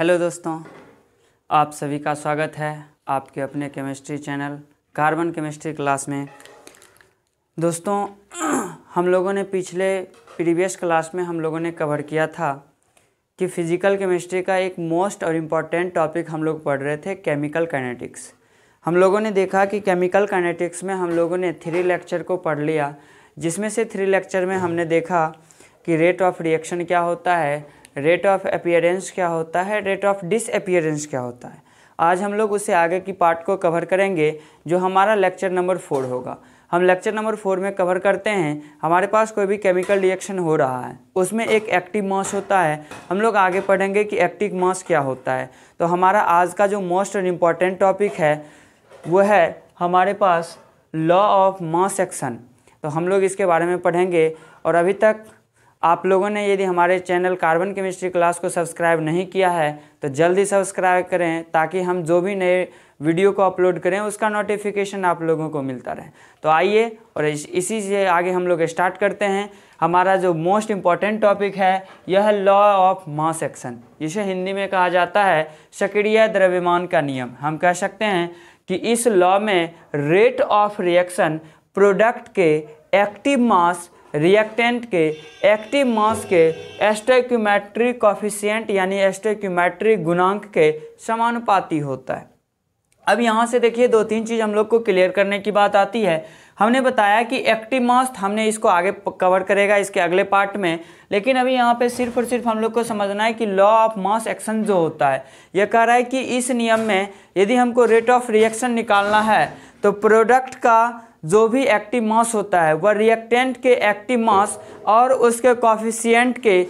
Hello दोस्तों, आप सभी का स्वागत है आपके अपने chemistry channel carbon chemistry class में। दोस्तों, हम लोगों ने प्रीवियस क्लास में हम लोगों ने कवर किया था कि फिज़िकल केमिस्ट्री का एक मोस्ट और इम्पॉर्टेंट टॉपिक हम लोग पढ़ रहे थे, केमिकल काइनेटिक्स। हम लोगों ने देखा कि केमिकल काइनेटिक्स में हम लोगों ने 3 लेक्चर को पढ़ लिया, जिसमें से 3 लेक्चर में हमने देखा कि रेट ऑफ रिएक्शन क्या होता है, रेट ऑफ अपीयरेंस क्या होता है, रेट ऑफ डिसअपीयरेंस क्या होता है। आज हम लोग उससे आगे की पार्ट को कवर करेंगे, जो हमारा लेक्चर नंबर 4 होगा। हम लेक्चर नंबर 4 में कवर करते हैं, हमारे पास कोई भी केमिकल रिएक्शन हो रहा है, उसमें एक एक्टिव मास होता है। हम लोग आगे पढ़ेंगे कि एक्टिव मास क्या होता है। तो हमारा आज का जो मोस्ट और इम्पॉर्टेंट टॉपिक है वो है हमारे पास लॉ ऑफ मास एक्शन। तो हम लोग इसके बारे में पढ़ेंगे। और अभी तक आप लोगों ने यदि हमारे चैनल कार्बन केमिस्ट्री क्लास को सब्सक्राइब नहीं किया है तो जल्दी सब्सक्राइब करें, ताकि हम जो भी नए वीडियो को अपलोड करें उसका नोटिफिकेशन आप लोगों को मिलता रहे। तो आइए और इसी से आगे हम लोग स्टार्ट करते हैं। हमारा जो मोस्ट इम्पॉर्टेंट टॉपिक है यह है लॉ ऑफ मास एक्शन, जिसे हिंदी में कहा जाता है सक्रिय द्रव्यमान का नियम। हम कह सकते हैं कि इस लॉ में रेट ऑफ रिएक्शन प्रोडक्ट के एक्टिव मास, रिएक्टेंट के एक्टिव मास के स्टोइकियोमेट्रिक कोफिशिएंट यानी स्टोइकियोमेट्रिक गुणांक के समानुपाती होता है। अब यहाँ से देखिए 2-3 चीज़ हम लोग को क्लियर करने की बात आती है। हमने बताया कि एक्टिव मास, हमने इसको आगे कवर करेगा इसके अगले पार्ट में, लेकिन अभी यहाँ पे सिर्फ और सिर्फ हम लोग को समझना है कि लॉ ऑफ मास एक्शन जो होता है, यह कह रहा है कि इस नियम में यदि हमको रेट ऑफ रिएक्शन निकालना है तो प्रोडक्ट का जो भी एक्टिव मास होता है वह रिएक्टेंट के एक्टिव मास और उसके कोफिशिएंट के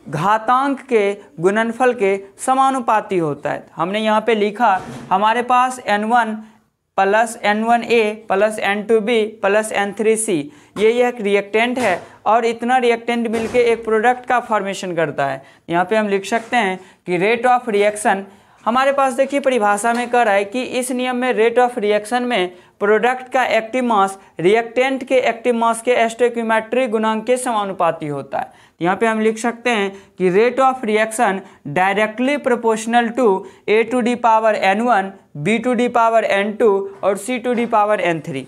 घातांक के गुणनफल के समानुपाती होता है। हमने यहाँ पे लिखा हमारे पास N1 plus N1A plus N2B plus N3C ये एक रिएक्टेंट है, और इतना रिएक्टेंट मिलके एक प्रोडक्ट का फॉर्मेशन करता है। यहाँ पे हम लिख सकते हैं कि रेट ऑफ रिएक्शन हमारे पास देखिए परिभाषा में कह रहा है कि इस नियम में रेट ऑफ रिएक्शन में प्रोडक्ट का एक्टिव मास रिएक्टेंट के एक्टिव मास के स्टोइकियोमेट्रिक गुणांक के समानुपाती होता है। यहाँ पे हम लिख सकते हैं कि rate of reaction directly proportional to A to the power N1, B to the power N2 और C to the power N3।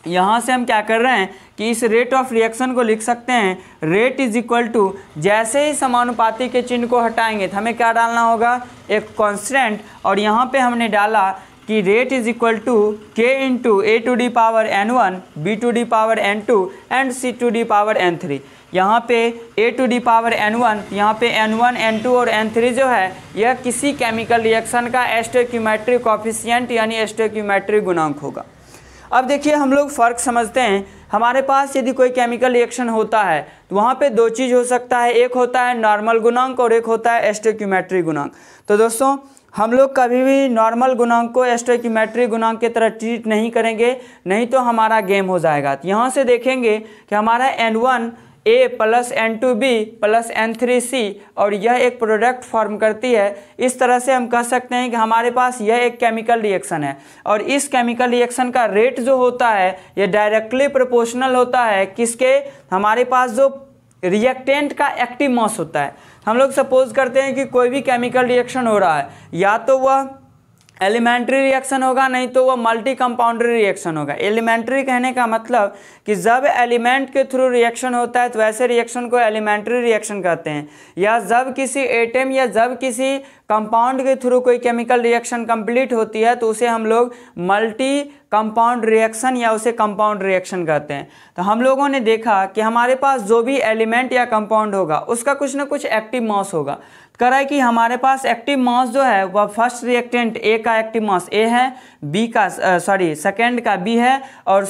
यहाँ से हम क्या कर रहे हैं कि इस रेट ऑफ रिएक्शन को लिख सकते हैं रेट इज इक्वल टू, जैसे ही समानुपाती के चिन्ह को हटाएंगे तो हमें क्या डालना होगा, एक कांस्टेंट, और यहाँ पे हमने डाला कि rate is equal to K into A to the power N1, B to the power N2 and C to the power N3। यहाँ पे A to the power N1, यहाँ पे N1, N2 और N3 जो है यह किसी केमिकल रिएक्शन का स्टोइकियोमेट्रिक कोफिशिएंट यानी स्टोइकियोमेट्रिक गुणांक होगा। अब देखिए हम लोग फ़र्क समझते हैं। हमारे पास यदि कोई केमिकल रिएक्शन होता है तो वहाँ पे 2 चीज़ हो सकता है, एक होता है नॉर्मल गुणांक और एक होता है स्टोइकियोमेट्रिक गुणांक। तो दोस्तों हम लोग कभी भी नॉर्मल गुणांक को स्टोइकियोमेट्रिक गुणांक की तरह ट्रीट नहीं करेंगे, नहीं तो हमारा गेम हो जाएगा। तो यहाँ से देखेंगे कि हमारा N1A plus N2B plus N3C और यह एक प्रोडक्ट फॉर्म करती है। इस तरह से हम कह सकते हैं कि हमारे पास यह एक केमिकल रिएक्शन है, और इस केमिकल रिएक्शन का रेट जो होता है यह डायरेक्टली प्रोपोर्शनल होता है किसके, हमारे पास जो रिएक्टेंट का एक्टिव मास होता है। हम लोग सपोज करते हैं कि कोई भी केमिकल रिएक्शन हो रहा है, या तो वह एलिमेंट्री रिएक्शन होगा, नहीं तो वह मल्टी कंपाउंडरी रिएक्शन होगा। एलिमेंट्री कहने का मतलब कि जब एलिमेंट के थ्रू रिएक्शन होता है तो वैसे रिएक्शन को एलिमेंट्री रिएक्शन कहते हैं, या जब किसी एटम या जब किसी कंपाउंड के थ्रू कोई केमिकल रिएक्शन कंप्लीट होती है तो उसे हम लोग मल्टी कंपाउंड रिएक्शन या उसे कंपाउंड रिएक्शन कहते हैं। तो हम लोगों ने देखा कि हमारे पास जो भी एलिमेंट या कंपाउंड होगा उसका कुछ ना कुछ एक्टिव मास होगा। कह रहा है कि हमारे पास एक्टिव मास जो है वह फर्स्ट रिएक्टेंट A का एक्टिव मास A है, सेकेंड का B है और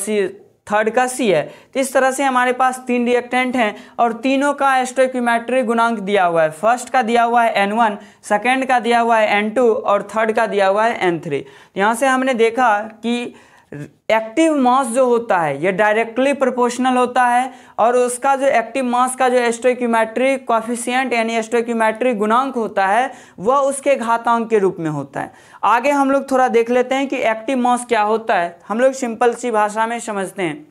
थर्ड का C है। तो इस तरह से हमारे पास 3 रिएक्टेंट हैं और तीनों का स्टोइकियोमेट्रिक गुणांक दिया हुआ है। फर्स्ट का दिया हुआ है N1, सेकेंड का दिया हुआ है N2 और थर्ड का दिया हुआ है N3। यहाँ से हमने देखा कि एक्टिव मास जो होता है यह डायरेक्टली प्रोपोर्शनल होता है, और उसका जो एक्टिव मास का जो स्टोइकियोमेट्रिक कोफिशिएंट यानी स्टोइकियोमेट्रिक गुणांक होता है वह उसके घातांक के रूप में होता है। आगे हम लोग थोड़ा देख लेते हैं कि एक्टिव मास क्या होता है। हम लोग सिंपल सी भाषा में समझते हैं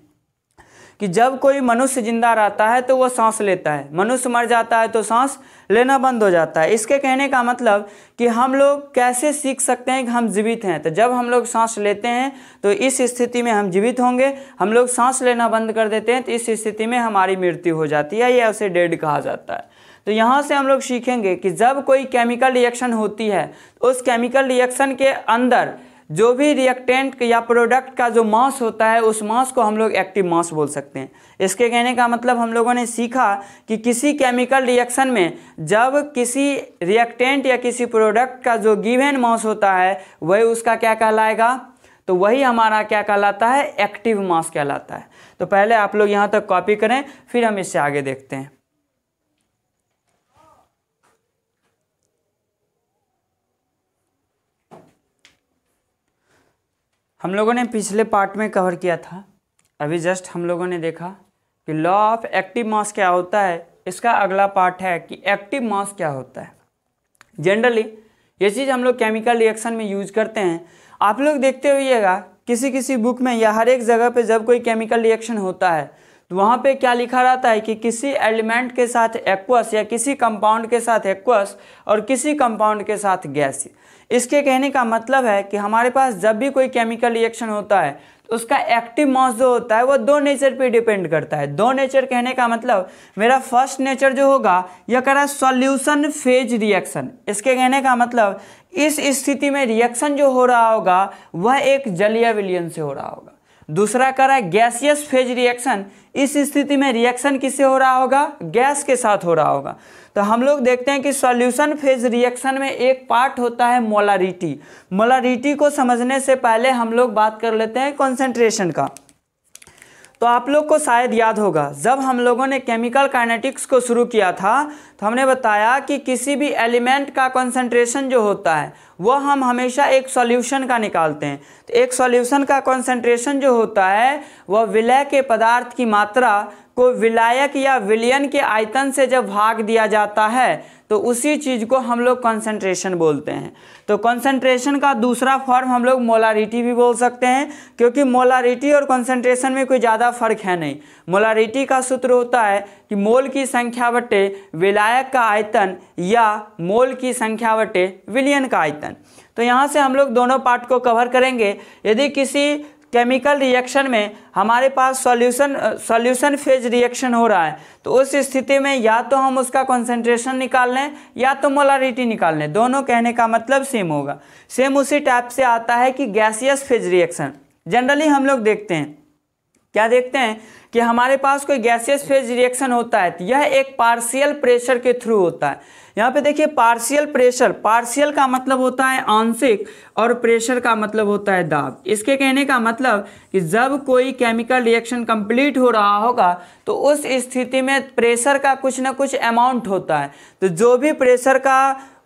कि जब कोई मनुष्य जिंदा रहता है तो वह सांस लेता है, मनुष्य मर जाता है तो सांस लेना बंद हो जाता है। इसके कहने का मतलब कि हम लोग कैसे सीख सकते हैं कि हम जीवित हैं। तो जब हम लोग सांस लेते हैं तो इस स्थिति में हम जीवित होंगे, हम लोग सांस लेना बंद कर देते हैं तो इस स्थिति में हमारी मृत्यु हो जाती है, या उसे डेड कहा जाता है। तो यहाँ से हम लोग सीखेंगे कि जब कोई केमिकल रिएक्शन होती है तो उस केमिकल रिएक्शन के अंदर जो भी रिएक्टेंट या प्रोडक्ट का जो मास होता है उस मास को हम लोग एक्टिव मास बोल सकते हैं। इसके कहने का मतलब हम लोगों ने सीखा कि किसी केमिकल रिएक्शन में जब किसी रिएक्टेंट या किसी प्रोडक्ट का जो गिवन मास होता है वही उसका क्या कहलाएगा, तो वही हमारा क्या कहलाता है, एक्टिव मास कहलाता है। तो पहले आप लोग यहाँ तक कॉपी करें, फिर हम इससे आगे देखते हैं। हम लोगों ने पिछले पार्ट में कवर किया था, अभी जस्ट हम लोगों ने देखा कि लॉ ऑफ एक्टिव मास क्या होता है। इसका अगला पार्ट है कि एक्टिव मास क्या होता है। जनरली ये चीज़ हम लोग केमिकल रिएक्शन में यूज करते हैं। आप लोग देखते होइएगा किसी किसी बुक में या हर एक जगह पे जब कोई केमिकल रिएक्शन होता है तो वहाँ पे क्या लिखा रहता है कि किसी एलिमेंट के साथ एक्वस या किसी कंपाउंड के साथ एक्वस और किसी कंपाउंड के साथ गैस। इसके कहने का मतलब है कि हमारे पास जब भी कोई केमिकल रिएक्शन होता है तो उसका एक्टिव मास जो होता है वो दो नेचर पे डिपेंड करता है। दो नेचर कहने का मतलब मेरा फर्स्ट नेचर जो होगा यह कह रहा है सॉल्यूशन फेज रिएक्शन। इसके कहने का मतलब इस स्थिति में रिएक्शन जो हो रहा होगा वह एक जलीय विलयन से हो रहा होगा। दूसरा कह रहा है गैसियस फेज रिएक्शन। इस स्थिति में रिएक्शन किससे हो रहा होगा, गैस के साथ हो रहा होगा। तो हम लोग देखते हैं कि सॉल्यूशन फेज रिएक्शन में एक पार्ट होता है मोलारिटी। मोलारिटी को समझने से पहले हम लोग बात कर लेते हैं कॉन्सेंट्रेशन का। तो आप लोग को शायद याद होगा जब हम लोगों ने केमिकल काइनेटिक्स को शुरू किया था तो हमने बताया कि किसी भी एलिमेंट का कॉन्सेंट्रेशन जो होता है वह हम हमेशा एक सॉल्यूशन का निकालते हैं। तो एक सॉल्यूशन का कॉन्सेंट्रेशन जो होता है वह विलय के पदार्थ की मात्रा को विलायक या विलयन के आयतन से जब भाग दिया जाता है तो उसी चीज़ को हम लोग कॉन्सेंट्रेशन बोलते हैं। तो कॉन्सेंट्रेशन का दूसरा फॉर्म हम लोग मोलारिटी भी बोल सकते हैं, क्योंकि मोलारिटी और कॉन्सेंट्रेशन में कोई ज़्यादा फर्क है नहीं। मोलारिटी का सूत्र होता है कि मोल की संख्या बटे विलायक का आयतन या मोल की संख्या बटे विलयन का आयतन। तो यहाँ से हम लोग दोनों पार्ट को कवर करेंगे। यदि किसी केमिकल रिएक्शन में हमारे पास सॉल्यूशन फेज रिएक्शन हो रहा है तो उस स्थिति में या तो हम उसका कॉन्सेंट्रेशन निकाल लें या तो मोलारिटी निकाल लें, दोनों कहने का मतलब सेम होगा। सेम उसी टाइप से आता है कि गैसियस फेज रिएक्शन। जनरली हम लोग देखते हैं, क्या देखते हैं कि हमारे पास कोई गैसियस फेज रिएक्शन होता है तो यह एक पार्शियल प्रेशर के थ्रू होता है। यहाँ पे देखिए पार्शियल प्रेशर, पार्शियल का मतलब होता है आंशिक और प्रेशर का मतलब होता है दाब। इसके कहने का मतलब कि जब कोई केमिकल रिएक्शन कंप्लीट हो रहा होगा तो उस स्थिति में प्रेशर का कुछ ना कुछ अमाउंट होता है। तो जो भी प्रेशर का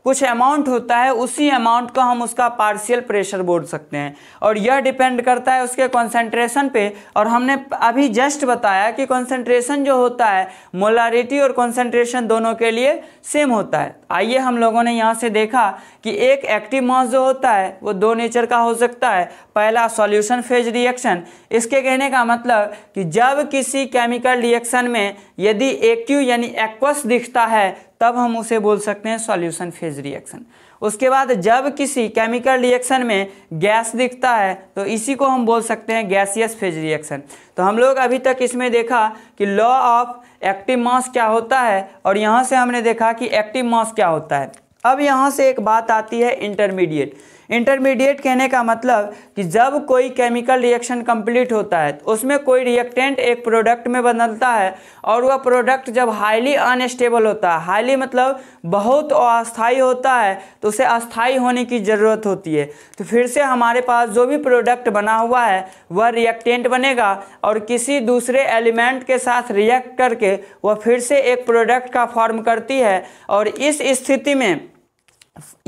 कुछ अमाउंट होता है उसी अमाउंट को हम उसका पार्शियल प्रेशर बोल सकते हैं, और यह डिपेंड करता है उसके कॉन्सेंट्रेशन पे। और हमने अभी जस्ट बताया कि कॉन्सेंट्रेशन जो होता है मोलारिटी और कॉन्सेंट्रेशन दोनों के लिए सेम होता है। आइए हम लोगों ने यहाँ से देखा कि एक एक्टिव मास जो होता है वो दो नेचर का हो सकता है। पहला सॉल्यूशन फेज रिएक्शन। इसके कहने का मतलब कि जब किसी केमिकल रिएक्शन में यदि एक्यू यानी एक्वस दिखता है तब हम उसे बोल सकते हैं सॉल्यूशन फेज रिएक्शन। उसके बाद जब किसी केमिकल रिएक्शन में गैस दिखता है तो इसी को हम बोल सकते हैं गैसियस फेज रिएक्शन। तो हम लोग अभी तक इसमें देखा कि लॉ ऑफ एक्टिव मास क्या होता है और यहाँ से हमने देखा कि एक्टिव मास क्या होता है। अब यहाँ से एक बात आती है इंटरमीडिएट। इंटरमीडिएट कहने का मतलब कि जब कोई केमिकल रिएक्शन कंप्लीट होता है तो उसमें कोई रिएक्टेंट एक प्रोडक्ट में बदलता है और वह प्रोडक्ट जब हाईली अनस्टेबल होता है, हाईली मतलब बहुत अस्थायी होता है, तो उसे अस्थायी होने की ज़रूरत होती है। तो फिर से हमारे पास जो भी प्रोडक्ट बना हुआ है वह रिएक्टेंट बनेगा और किसी दूसरे एलिमेंट के साथ रिएक्ट करके वह फिर से एक प्रोडक्ट का फॉर्म करती है। और इस स्थिति में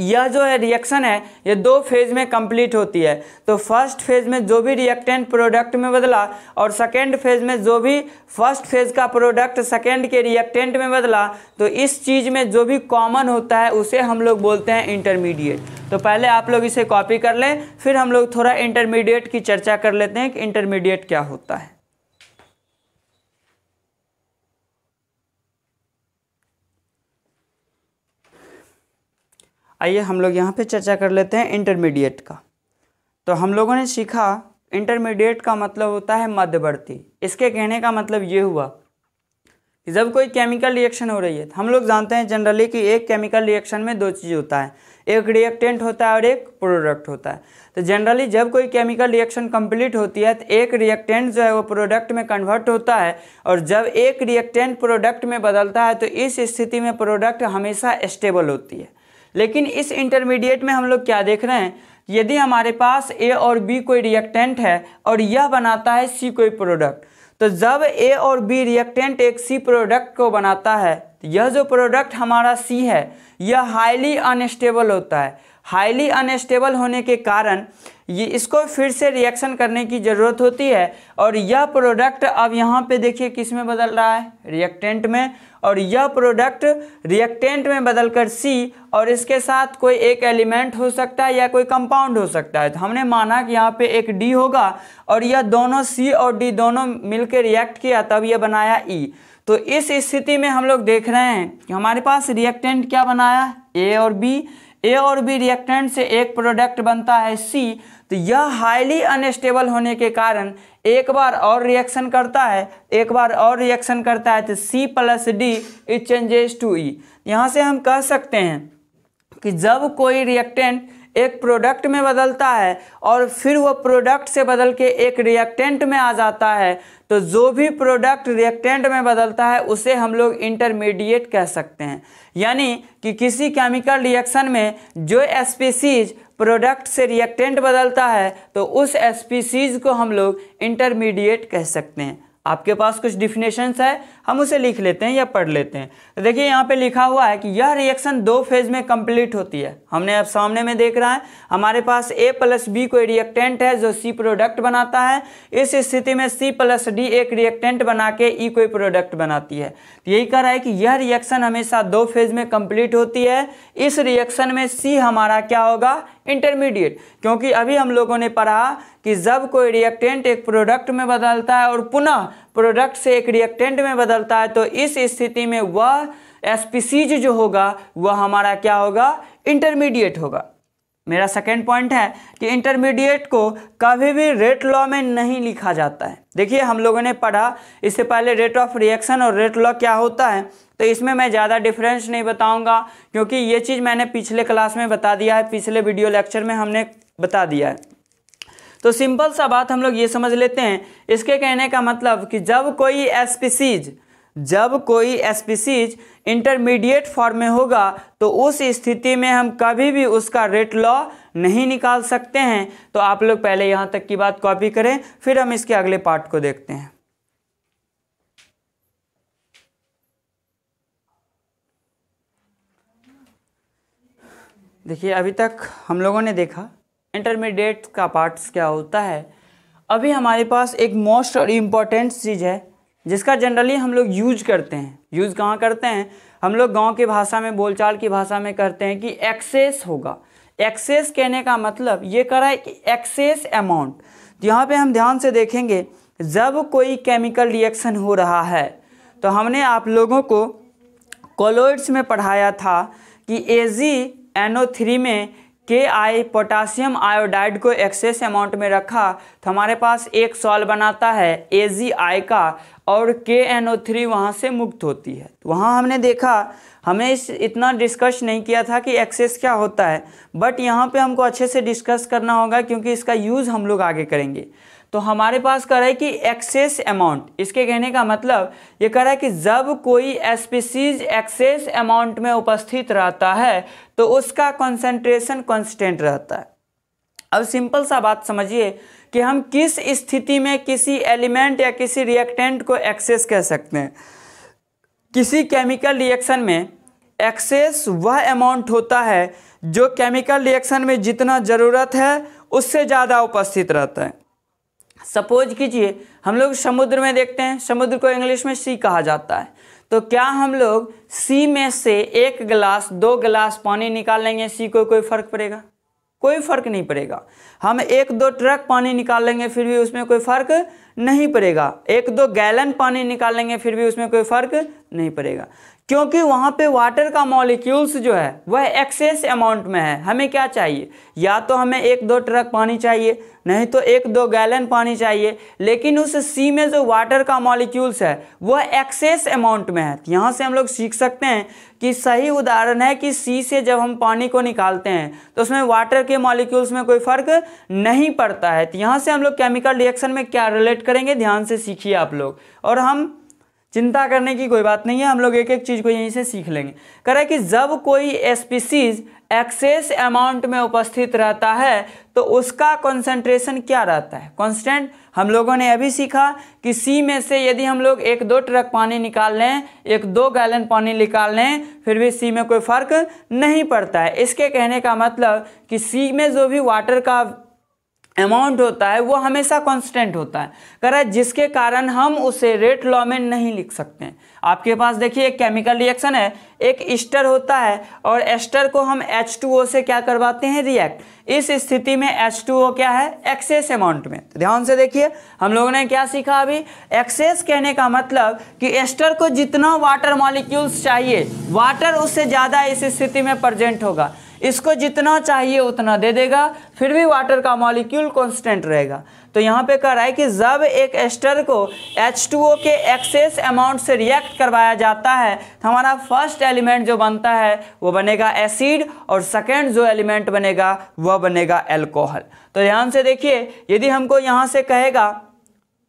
यह जो है रिएक्शन है ये दो फेज में कंप्लीट होती है। तो फर्स्ट फेज में जो भी रिएक्टेंट प्रोडक्ट में बदला और सेकेंड फेज में जो भी फर्स्ट फेज का प्रोडक्ट सेकेंड के रिएक्टेंट में बदला, तो इस चीज़ में जो भी कॉमन होता है उसे हम लोग बोलते हैं इंटरमीडिएट। तो पहले आप लोग इसे कॉपी कर लें, फिर हम लोग थोड़ा इंटरमीडिएट की चर्चा कर लेते हैं कि इंटरमीडिएट क्या होता है। आइए हम लोग यहाँ पे चर्चा कर लेते हैं इंटरमीडिएट का। तो हम लोगों ने सीखा इंटरमीडिएट का मतलब होता है मध्यवर्ती। इसके कहने का मतलब ये हुआ कि जब कोई केमिकल रिएक्शन हो रही है, हम लोग जानते हैं जनरली कि एक केमिकल रिएक्शन में दो चीज़ होता है, एक रिएक्टेंट होता है और एक प्रोडक्ट होता है। तो जनरली जब कोई केमिकल रिएक्शन कंप्लीट होती है तो एक रिएक्टेंट जो है वो प्रोडक्ट में कन्वर्ट होता है, और जब एक रिएक्टेंट प्रोडक्ट में बदलता है तो इस स्थिति में प्रोडक्ट हमेशा स्टेबल होती है। लेकिन इस इंटरमीडिएट में हम लोग क्या देख रहे हैं, यदि हमारे पास ए और बी कोई रिएक्टेंट है और यह बनाता है सी कोई प्रोडक्ट, तो जब ए और बी रिएक्टेंट एक सी प्रोडक्ट को बनाता है, यह जो प्रोडक्ट हमारा सी है यह हाईली अनस्टेबल होता है। हाईली अनस्टेबल होने के कारण ये इसको फिर से रिएक्शन करने की ज़रूरत होती है, और यह प्रोडक्ट अब यहाँ पे देखिए किस में बदल रहा है, रिएक्टेंट में, और यह प्रोडक्ट रिएक्टेंट में बदलकर सी, और इसके साथ कोई एक एलिमेंट हो सकता है या कोई कंपाउंड हो सकता है। तो हमने माना कि यहाँ पे एक डी होगा और यह दोनों सी और डी दोनों मिलकर रिएक्ट किया, तब यह बनाया ई। तो इस स्थिति में हम लोग देख रहे हैं कि हमारे पास रिएक्टेंट क्या बनाया, ए और बी रिएक्टेंट से एक प्रोडक्ट बनता है सी। तो यह हाईली अनस्टेबल होने के कारण एक बार और रिएक्शन करता है, तो C plus D it changes to E. यहाँ से हम कह सकते हैं कि जब कोई रिएक्टेंट एक प्रोडक्ट में बदलता है और फिर वो प्रोडक्ट से बदल के एक रिएक्टेंट में आ जाता है, तो जो भी प्रोडक्ट रिएक्टेंट में बदलता है उसे हम लोग इंटरमीडिएट कह सकते हैं। यानी कि किसी केमिकल रिएक्शन में जो स्पीसीज प्रोडक्ट से रिएक्टेंट बदलता है तो उस स्पीसीज को हम लोग इंटरमीडिएट कह सकते हैं। आपके पास कुछ डिफिनेशंस है, हम उसे लिख लेते हैं या पढ़ लेते हैं। तो देखिए यहाँ पे लिखा हुआ है कि यह रिएक्शन दो फेज में कंप्लीट होती है। हमने अब सामने में देख रहा है हमारे पास ए प्लस बी कोई रिएक्टेंट है जो सी प्रोडक्ट बनाता है। इस स्थिति में सी प्लस डी एक रिएक्टेंट बना के ई कोई प्रोडक्ट बनाती है। तो यही कह रहा है कि यह रिएक्शन हमेशा दो फेज में कंप्लीट होती है। इस रिएक्शन में सी हमारा क्या होगा, इंटरमीडिएट, क्योंकि अभी हम लोगों ने पढ़ा कि जब कोई रिएक्टेंट एक प्रोडक्ट में बदलता है और पुनः प्रोडक्ट से एक रिएक्टेंट में बदलता है, तो इस स्थिति में वह स्पीसीज जो होगा वह हमारा क्या होगा, इंटरमीडिएट होगा। मेरा सेकेंड पॉइंट है कि इंटरमीडिएट को कभी भी रेट लॉ में नहीं लिखा जाता है। देखिए हम लोगों ने पढ़ा इससे पहले रेट ऑफ रिएक्शन और रेट लॉ क्या होता है, तो इसमें मैं ज़्यादा डिफरेंस नहीं बताऊंगा क्योंकि ये चीज़ मैंने पिछले क्लास में बता दिया है, पिछले वीडियो लेक्चर में हमने बता दिया है। तो सिंपल सा बात हम लोग ये समझ लेते हैं, इसके कहने का मतलब कि जब कोई स्पीसीज इंटरमीडिएट फॉर्म में होगा तो उस स्थिति में हम कभी भी उसका रेट लॉ नहीं निकाल सकते हैं। तो आप लोग पहले यहाँ तक की बात कॉपी करें, फिर हम इसके अगले पार्ट को देखते हैं। देखिए अभी तक हम लोगों ने देखा इंटरमीडिएट का पार्ट्स क्या होता है। अभी हमारे पास एक मोस्ट और इम्पॉर्टेंट चीज़ है जिसका जनरली हम लोग यूज करते हैं। यूज़ कहाँ करते हैं, हम लोग गांव की भाषा में, बोलचाल की भाषा में करते हैं कि एक्सेस होगा। एक्सेस कहने का मतलब ये कह रहा है कि एक्सेस अमाउंट। तो यहाँ पे हम ध्यान से देखेंगे, जब कोई केमिकल रिएक्शन हो रहा है तो हमने आप लोगों को कोलोइड्स में पढ़ाया था कि AgNO3 में Ki पोटासियम आयोडाइड को एक्सेस अमाउंट में रखा तो हमारे पास एक सॉल्व बनाता है AgI का, और KNO3 वहाँ से मुक्त होती है। तो वहाँ हमने देखा, हमें इतना डिस्कस नहीं किया था कि एक्सेस क्या होता है, बट यहाँ पे हमको अच्छे से डिस्कस करना होगा क्योंकि इसका यूज़ हम लोग आगे करेंगे। तो हमारे पास कह रहा है कि एक्सेस अमाउंट, इसके कहने का मतलब ये कह रहा है कि जब कोई स्पीसीज एक्सेस अमाउंट में उपस्थित रहता है तो उसका कंसंट्रेशन कांस्टेंट रहता है। अब सिंपल सा बात समझिए कि हम किस स्थिति में किसी एलिमेंट या किसी रिएक्टेंट को एक्सेस कह सकते हैं। किसी केमिकल रिएक्शन में एक्सेस वह अमाउंट होता है जो केमिकल रिएक्शन में जितना ज़रूरत है उससे ज़्यादा उपस्थित रहता है। सपोज कीजिए हम लोग समुद्र में देखते हैं, समुद्र को इंग्लिश में सी कहा जाता है, तो क्या हम लोग सी में से 1 गिलास 2 गिलास पानी निकाल लेंगे, सी को कोई फर्क पड़ेगा? कोई फर्क नहीं पड़ेगा। हम 1-2 ट्रक पानी निकाल लेंगे फिर भी उसमें कोई फर्क नहीं पड़ेगा। 1-2 गैलन पानी निकालेंगे फिर भी उसमें कोई फर्क नहीं पड़ेगा, क्योंकि वहाँ पे वाटर का मॉलिक्यूल्स जो है वह एक्सेस अमाउंट में है। हमें क्या चाहिए, या तो हमें 1-2 ट्रक पानी चाहिए, नहीं तो 1-2 गैलन पानी चाहिए, लेकिन उस सी में जो वाटर का मॉलिक्यूल्स है वह एक्सेस अमाउंट में है। यहाँ से हम लोग सीख सकते हैं कि सही उदाहरण है कि सी से जब हम पानी को निकालते हैं तो उसमें वाटर के मॉलिक्यूल्स में कोई फर्क नहीं पड़ता है। तो यहाँ से हम लोग केमिकल रिएक्शन में क्या रिलेट करेंगे, ध्यान से सीखिए आप लोग, और हम चिंता करने की कोई बात नहीं है, हम लोग एक एक चीज़ को यहीं से सीख लेंगे। कह रहा है कि जब कोई स्पीसीज एक्सेस अमाउंट में उपस्थित रहता है तो उसका कंसंट्रेशन क्या रहता है, कांस्टेंट। हम लोगों ने अभी सीखा कि सी में से यदि हम लोग 1-2 ट्रक पानी निकाल लें, 1-2 गैलन पानी निकाल लें, फिर भी सी में कोई फर्क नहीं पड़ता है। इसके कहने का मतलब कि सी में जो भी वाटर का अमाउंट होता है वो हमेशा कांस्टेंट होता है। कह रहा है जिसके कारण हम उसे रेट लॉ में नहीं लिख सकते हैं। आपके पास देखिए एक केमिकल रिएक्शन है, एक एस्टर होता है और एस्टर को हम H2O से क्या करवाते हैं, रिएक्ट। इस स्थिति में H2O क्या है, एक्सेस अमाउंट में। तो ध्यान से देखिए हम लोगों ने क्या सीखा अभी, एक्सेस कहने का मतलब कि एस्टर को जितना वाटर मॉलिक्यूल्स चाहिए, वाटर उससे ज़्यादा इस स्थिति में प्रेजेंट होगा, इसको जितना चाहिए उतना दे देगा, फिर भी वाटर का मॉलिक्यूल कांस्टेंट रहेगा। तो यहाँ पे कह रहा है कि जब एक एस्टर को H2O के एक्सेस अमाउंट से रिएक्ट करवाया जाता है तो हमारा फर्स्ट एलिमेंट जो बनता है वो बनेगा एसिड, और सेकेंड जो एलिमेंट बनेगा वह बनेगा अल्कोहल। तो ध्यान से देखिए, यदि हमको यहाँ से कहेगा,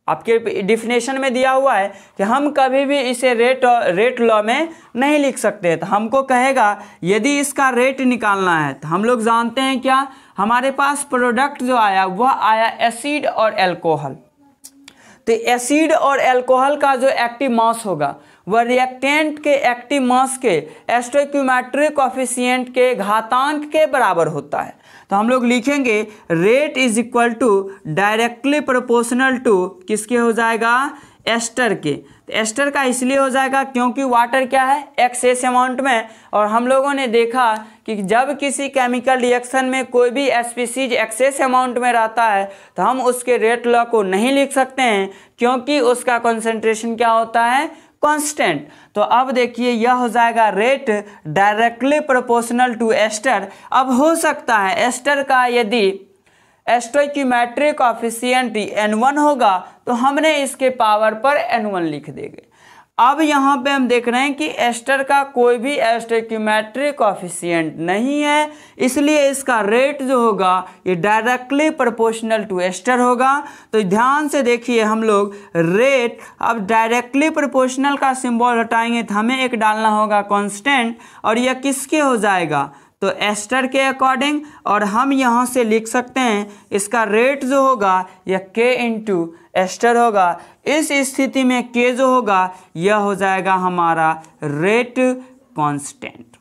आपके डिफिनेशन में दिया हुआ है कि हम कभी भी इसे रेट लॉ में नहीं लिख सकते, तो हमको कहेगा यदि इसका रेट निकालना है तो हम लोग जानते हैं क्या, हमारे पास प्रोडक्ट जो आया वह आया एसिड और अल्कोहल। तो एसिड और अल्कोहल का जो एक्टिव मास होगा वह रिएक्टेंट के एक्टिव मास के स्टोइकियोमेट्रिक कोएफिशिएंट के घातांक के बराबर होता है। तो हम लोग लिखेंगे rate is equal to directly proportional to किसके हो जाएगा, एस्टर के। तो एस्टर का इसलिए हो जाएगा क्योंकि वाटर क्या है, एक्सेस अमाउंट में। और हम लोगों ने देखा कि जब किसी केमिकल रिएक्शन में कोई भी स्पीसीज एक्सेस अमाउंट में रहता है तो हम उसके रेट लॉ को नहीं लिख सकते हैं, क्योंकि उसका कंसंट्रेशन क्या होता है, कांस्टेंट। तो अब देखिए यह हो जाएगा rate directly proportional to ester. अब हो सकता है एस्टर का यदि स्टोइकियोमेट्रिक कोएफिशिएंट N1 होगा तो हमने इसके पावर पर N1 लिख देंगे। अब यहाँ पे हम देख रहे हैं कि एस्टर का कोई भी स्टोइकियोमेट्रिक कोएफिशिएंट नहीं है, इसलिए इसका रेट जो होगा ये डायरेक्टली प्रोपोर्शनल टू एस्टर होगा। तो ध्यान से देखिए हम लोग रेट, अब डायरेक्टली प्रोपोर्शनल का सिंबल हटाएंगे तो हमें एक डालना होगा कांस्टेंट, और यह किसके हो जाएगा, तो एस्टर के अकॉर्डिंग। और हम यहाँ से लिख सकते हैं इसका रेट जो होगा यह K इंटू एस्टर होगा। इस स्थिति में K जो होगा यह हो जाएगा हमारा रेट कांस्टेंट।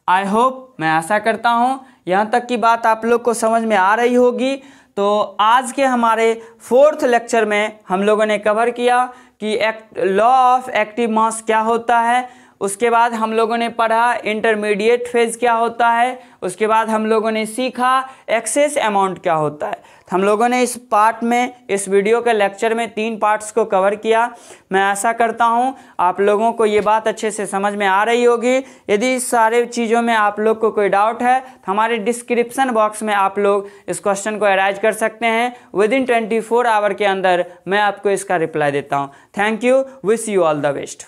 आई होप, मैं आशा करता हूँ यहाँ तक की बात आप लोग को समझ में आ रही होगी। तो आज के हमारे 4th लेक्चर में हम लोगों ने कवर किया कि लॉ ऑफ एक्टिव मास क्या होता है, उसके बाद हम लोगों ने पढ़ा इंटरमीडिएट फेज क्या होता है, उसके बाद हम लोगों ने सीखा एक्सेस अमाउंट क्या होता है। हम लोगों ने इस पार्ट में, इस वीडियो के लेक्चर में 3 पार्ट्स को कवर किया। मैं आशा करता हूं आप लोगों को ये बात अच्छे से समझ में आ रही होगी। यदि इस सारे चीज़ों में आप लोग को कोई डाउट है तो हमारे डिस्क्रिप्शन बॉक्स में आप लोग इस क्वेश्चन को अराइज कर सकते हैं। विदिन 24 आवर के अंदर मैं आपको इसका रिप्लाई देता हूँ। Thank you, wish you all the best.